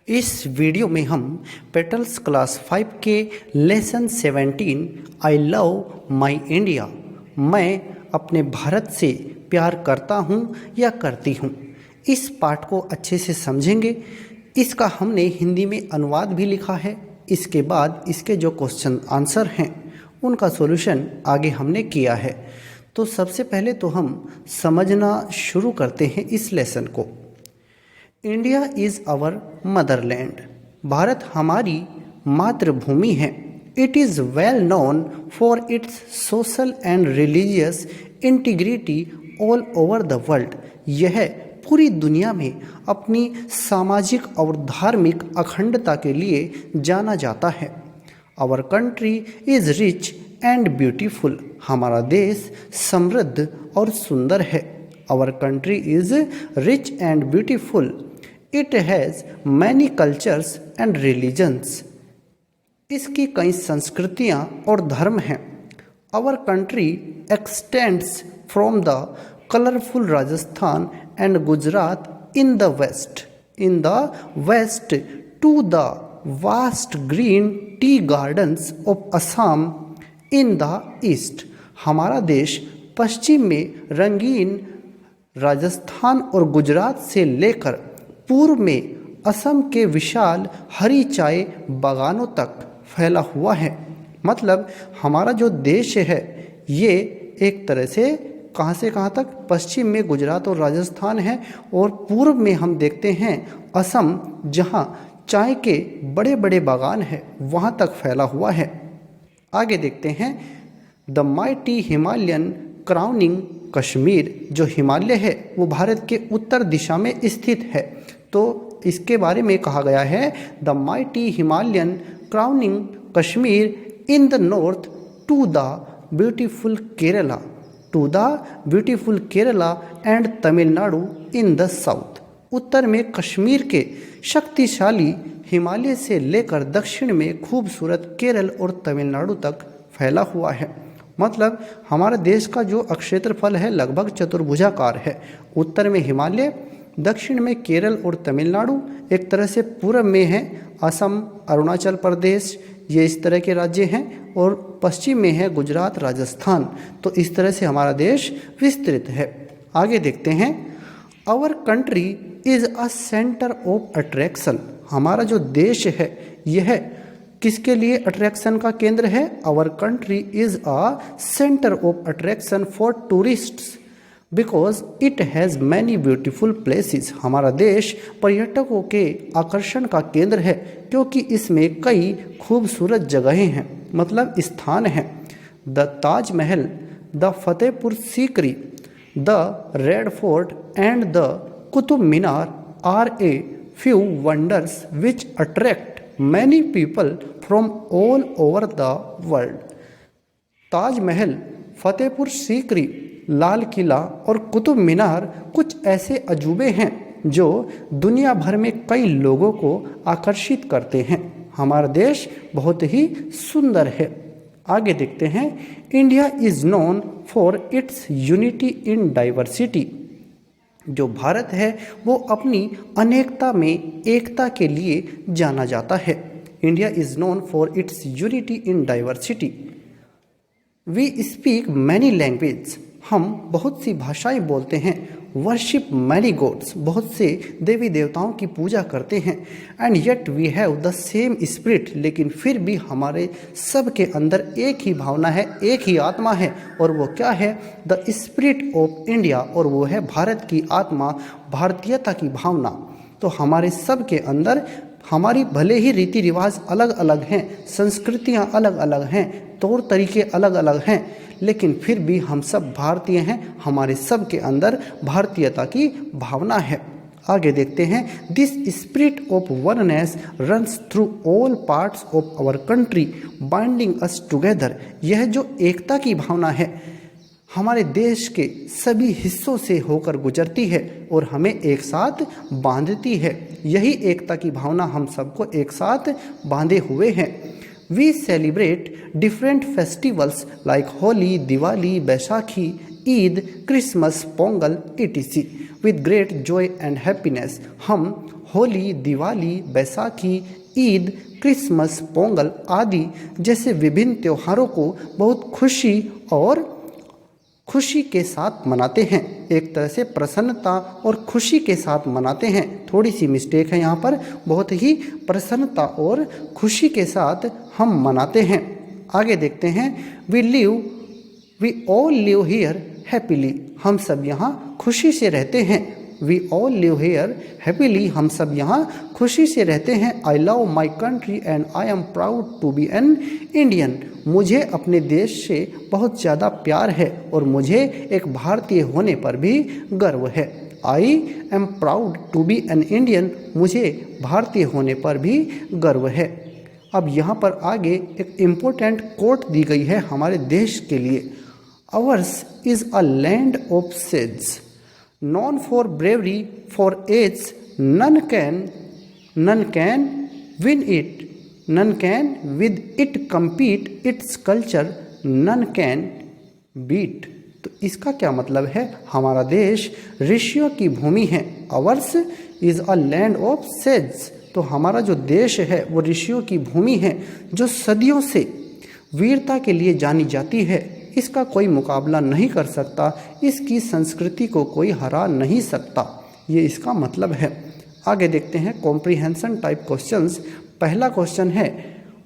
इस वीडियो में हम पेटल्स क्लास 5 के लेसन 17 आई लव माई इंडिया, मैं अपने भारत से प्यार करता हूँ या करती हूँ, इस पाठ को अच्छे से समझेंगे। इसका हमने हिंदी में अनुवाद भी लिखा है। इसके बाद इसके जो क्वेश्चन आंसर हैं उनका सॉल्यूशन आगे हमने किया है। तो सबसे पहले तो हम समझना शुरू करते हैं इस लेसन को। India is our motherland, Bharat हमारी मातृभूमि है। It is well known for its social and religious integrity all over the world, यह पूरी दुनिया में अपनी सामाजिक और धार्मिक अखंडता के लिए जाना जाता है। Our country is rich and beautiful, हमारा देश समृद्ध और सुंदर है। Our country is rich and beautiful, it has many cultures and religions, इसकी कई संस्कृतियाँ और धर्म हैं। Our country extends from the colourful Rajasthan and Gujarat in the west to the vast green tea gardens of Assam in the east, हमारा देश पश्चिम में रंगीन राजस्थान और गुजरात से लेकर पूर्व में असम के विशाल हरी चाय बागानों तक फैला हुआ है। मतलब हमारा जो देश है ये एक तरह से कहाँ से कहाँ तक, पश्चिम में गुजरात और राजस्थान है और पूर्व में हम देखते हैं असम, जहाँ चाय के बड़े बड़े बागान हैं, वहाँ तक फैला हुआ है। आगे देखते हैं the mighty Himalayan crowning Kashmir, जो हिमालय है वो भारत के उत्तर दिशा में स्थित है। तो इसके बारे में कहा गया है the mighty Himalayan crowning Kashmir in the north to the beautiful Kerala and Tamil Nadu in the south, उत्तर में कश्मीर के शक्तिशाली हिमालय से लेकर दक्षिण में खूबसूरत केरल और तमिलनाडु तक फैला हुआ है। मतलब हमारे देश का जो क्षेत्रफल है लगभग चतुर्भुजाकार है। उत्तर में हिमालय, दक्षिण में केरल और तमिलनाडु, एक तरह से पूर्व में है असम, अरुणाचल प्रदेश, ये इस तरह के राज्य हैं, और पश्चिम में है गुजरात, राजस्थान। तो इस तरह से हमारा देश विस्तृत है। आगे देखते हैं our country is a centre of attraction, हमारा जो देश है यह किसके लिए अट्रैक्शन का केंद्र है। Our country is a centre of attraction for tourists because it has many beautiful places, हमारा देश पर्यटकों के आकर्षण का केंद्र है क्योंकि इसमें कई खूबसूरत जगहें हैं, मतलब स्थान हैं। The Taj Mahal, the Fatehpur Sikri, the Red Fort and the Qutub Minar are a few wonders which attract many people from all over the world. Taj Mahal, Fatehpur Sikri, Lal Qila और कुतुब मीनार कुछ ऐसे अजूबे हैं जो दुनिया भर में कई लोगों को आकर्षित करते हैं। हमारा देश बहुत ही सुंदर है। आगे देखते हैं India is known for its unity in diversity, जो भारत है वो अपनी अनेकता में एकता के लिए जाना जाता है। India is known for its unity in diversity. We speak many language, हम बहुत सी भाषाएं बोलते हैं। वर्शिप मैनी गॉड्स, बहुत से देवी देवताओं की पूजा करते हैं। And yet we have the same spirit, लेकिन फिर भी हमारे सब के अंदर एक ही भावना है, एक ही आत्मा है, और वो क्या है, द स्पिरिट ऑफ इंडिया, और वो है भारत की आत्मा, भारतीयता की भावना। तो हमारे सब के अंदर, हमारी भले ही रीति रिवाज अलग अलग हैं, संस्कृतियाँ अलग अलग हैं, तौर तरीके अलग अलग हैं, लेकिन फिर भी हम सब भारतीय हैं। हमारे सब के अंदर भारतीयता की भावना है। आगे देखते हैं this spirit of oneness runs through all parts of our country binding us together, यह जो एकता की भावना है हमारे देश के सभी हिस्सों से होकर गुजरती है और हमें एक साथ बांधती है। यही एकता की भावना हम सबको एक साथ बांधे हुए हैं। We celebrate different festivals like Holi, Diwali, Baisakhi, Eid, Christmas, Pongal etc. With great Joy and happiness. हम होली, दिवाली, बैसाखी, ईद, क्रिसमस, पोंगल आदि जैसे विभिन्न त्योहारों को बहुत खुशी के साथ मनाते हैं। एक तरह से प्रसन्नता और खुशी के साथ मनाते हैं। थोड़ी सी मिस्टेक है यहाँ पर, बहुत ही प्रसन्नता और खुशी के साथ हम मनाते हैं। आगे देखते हैं, we all live here happily. हम सब यहाँ खुशी से रहते हैं। We all live here happily. हम सब यहाँ खुशी से रहते हैं। I love my country and I am proud to be an Indian. मुझे अपने देश से बहुत ज़्यादा प्यार है और मुझे एक भारतीय होने पर भी गर्व है। I am proud to be an Indian. मुझे भारतीय होने पर भी गर्व है। अब यहाँ पर आगे एक इम्पोर्टेंट कोट दी गई है हमारे देश के लिए। Hours is a land of says, known for bravery, for age, none can win it, none can with it compete, its culture none can beat। तो इसका क्या मतलब है? हमारा देश ऋषियों की भूमि है। Ours is a land of sage. तो हमारा जो देश है वो ऋषियों की भूमि है जो सदियों से वीरता के लिए जानी जाती है। इसका कोई मुकाबला नहीं कर सकता, इसकी संस्कृति को कोई हरा नहीं सकता। ये इसका मतलब है। आगे देखते हैं कॉम्प्रिहेंशन टाइप क्वेश्चंस। पहला क्वेश्चन है,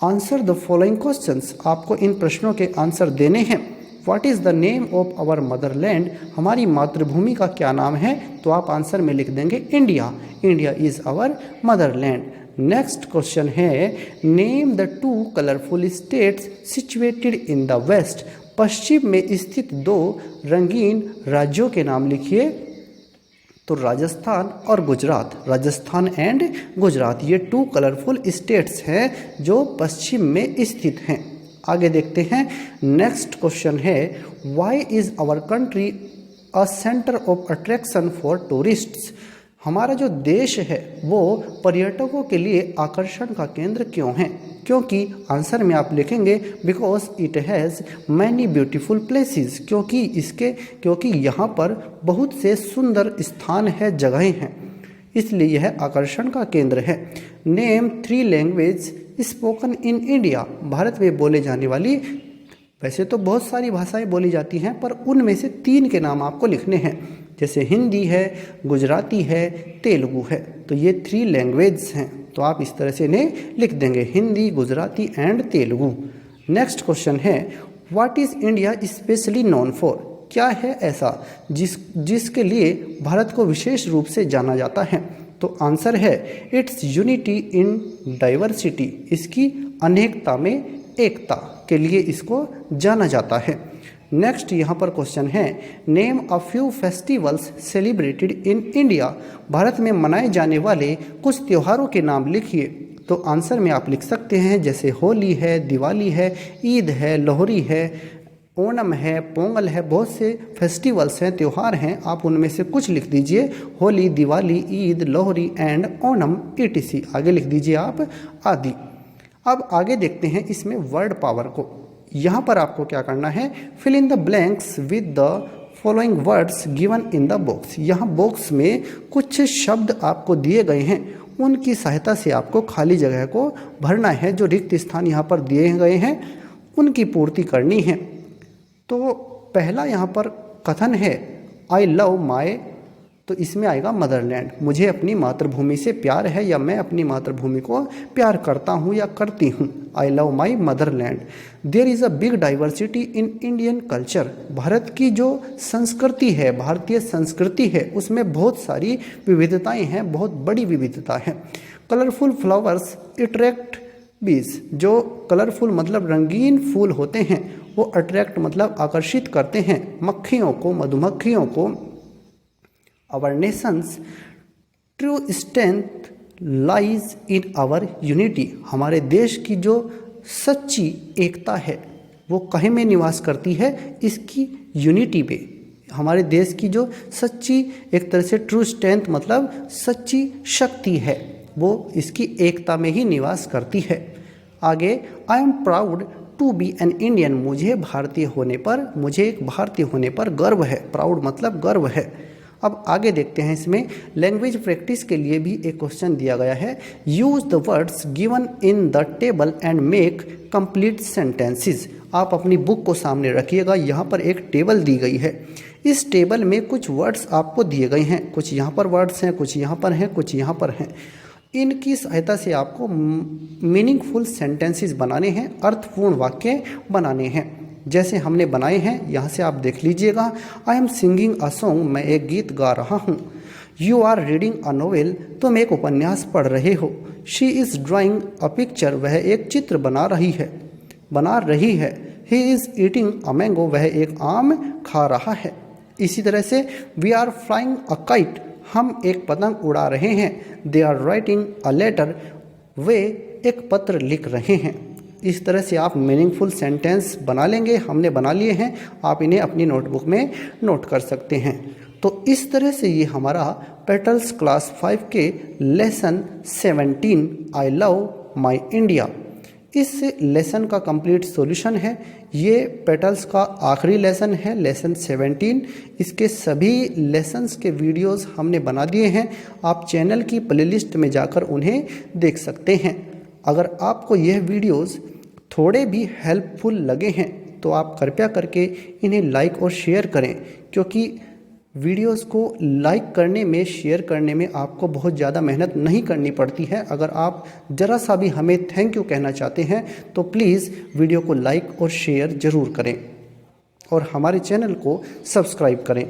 आंसर द फॉलोइंग क्वेश्चंस। आपको इन प्रश्नों के आंसर देने हैं। What is the name of our motherland. हमारी मातृभूमि का क्या नाम है? तो आप आंसर में लिख देंगे India. India is our motherland. Next question है, name the 2 colourful states situated in the west. पश्चिम में स्थित 2 रंगीन राज्यों के नाम लिखिए। तो राजस्थान और गुजरात, राजस्थान एंड गुजरात, ये 2 कलरफुल स्टेट्स हैं जो पश्चिम में स्थित हैं। आगे देखते हैं, नेक्स्ट क्वेश्चन है, why is our country a centre of attraction for tourists. हमारा जो देश है वो पर्यटकों के लिए आकर्षण का केंद्र क्यों है? क्योंकि आंसर में आप लिखेंगे because it has many beautiful places. क्योंकि यहाँ पर बहुत से सुंदर स्थान है, जगहें हैं, इसलिए यह आकर्षण का केंद्र है। Name 3 language spoken in India. Bharat में बोले जाने वाली, वैसे तो बहुत सारी भाषाएं बोली जाती हैं, पर उनमें से 3 के नाम आपको लिखने हैं। जैसे हिंदी है, गुजराती है, तेलुगु है। तो ये 3 लैंग्वेज हैं, तो आप इस तरह से इन्हें लिख देंगे, Hindi, Gujarati and Telugu. Next question है, what is India specially known for. क्या है ऐसा जिसके लिए भारत को विशेष रूप से जाना जाता है? तो आंसर है इट्स यूनिटी इन डाइवर्सिटी। इसकी अनेकता में एकता के लिए इसको जाना जाता है। नेक्स्ट यहाँ पर क्वेश्चन है, name a few festivals celebrated in India. Bharat में मनाए जाने वाले कुछ त्योहारों के नाम लिखिए। तो आंसर में आप लिख सकते हैं जैसे होली है, दिवाली है, ईद है, लोहरी है, ओणम है, पोंगल है। बहुत से फेस्टिवल्स हैं, त्यौहार हैं, आप उनमें से कुछ लिख दीजिए। Holi, Diwali, Eid, Lohri and Onam etc। आगे लिख दीजिए आप आदि। अब आगे देखते हैं इसमें वर्ड पावर को। यहाँ पर आपको क्या करना है, fill in the blanks with the following words given in the box. यहाँ बॉक्स में कुछ शब्द आपको दिए गए हैं, उनकी सहायता से आपको खाली जगह को भरना है। जो रिक्त स्थान यहाँ पर दिए गए हैं उनकी पूर्ति करनी है। तो पहला यहाँ पर कथन है, आई लव माई, तो इसमें आएगा मदरलैंड। मुझे अपनी मातृभूमि से प्यार है, या मैं अपनी मातृभूमि को प्यार करता हूँ या करती हूँ। I love my motherland. There is a big diversity in Indian culture. भारत की जो संस्कृति है, भारतीय संस्कृति है, उसमें बहुत सारी विविधताएं हैं, बहुत बड़ी विविधता है। कलरफुल फ्लावर्स अट्रैक्ट बीज। जो कलरफुल मतलब रंगीन फूल होते हैं वो अट्रैक्ट मतलब आकर्षित करते हैं मक्खियों को, मधुमक्खियों को। Our nation's true strength lies in our unity। हमारे देश की जो सच्ची एकता है वो कहीं में निवास करती है, इसकी यूनिटी पे। हमारे देश की जो सच्ची, एक तरह से ट्रू स्ट्रेंथ मतलब सच्ची शक्ति है, वो इसकी एकता में ही निवास करती है। आगे, I am proud to be an Indian. मुझे एक भारतीय होने पर गर्व है। प्राउड मतलब गर्व है। अब आगे देखते हैं, इसमें लैंग्वेज प्रैक्टिस के लिए भी एक क्वेश्चन दिया गया है। Use the words given in the table and make complete sentences. आप अपनी बुक को सामने रखिएगा, यहाँ पर एक टेबल दी गई है। इस टेबल में कुछ वर्ड्स आपको दिए गए हैं, कुछ यहाँ पर वर्ड्स हैं, कुछ यहाँ पर हैं, कुछ यहाँ पर हैं। इनकी सहायता से आपको मीनिंगफुल सेंटेंसेस बनाने हैं, अर्थपूर्ण वाक्य बनाने हैं, जैसे हमने बनाए हैं। यहाँ से आप देख लीजिएगा। I am singing a song, मैं एक गीत गा रहा हूँ। You are reading a novel, तुम एक उपन्यास पढ़ रहे हो। She is drawing a picture, वह एक चित्र बना रही है। He is eating a mango, वह एक आम खा रहा है। इसी तरह से we are flying a kite, हम एक पतंग उड़ा रहे हैं। They are writing a letter, वे एक पत्र लिख रहे हैं। इस तरह से आप मीनिंगफुल सेंटेंस बना लेंगे। हमने बना लिए हैं, आप इन्हें अपनी नोटबुक में नोट कर सकते हैं। तो इस तरह से ये हमारा पेटल्स क्लास 5 के लेसन 17 आई लव माई इंडिया, इस लेसन का कंप्लीट सॉल्यूशन है। ये पेटल्स का आखिरी लेसन है, लेसन 17। इसके सभी लेसन्स के वीडियोस हमने बना दिए हैं, आप चैनल की प्लेलिस्ट में जाकर उन्हें देख सकते हैं। अगर आपको यह वीडियोस थोड़े भी हेल्पफुल लगे हैं तो आप कृपया करके इन्हें लाइक और शेयर करें, क्योंकि वीडियोस को लाइक करने में, शेयर करने में आपको बहुत ज़्यादा मेहनत नहीं करनी पड़ती है। अगर आप ज़रा सा भी हमें थैंक यू कहना चाहते हैं तो प्लीज़ वीडियो को लाइक और शेयर ज़रूर करें और हमारे चैनल को सब्सक्राइब करें।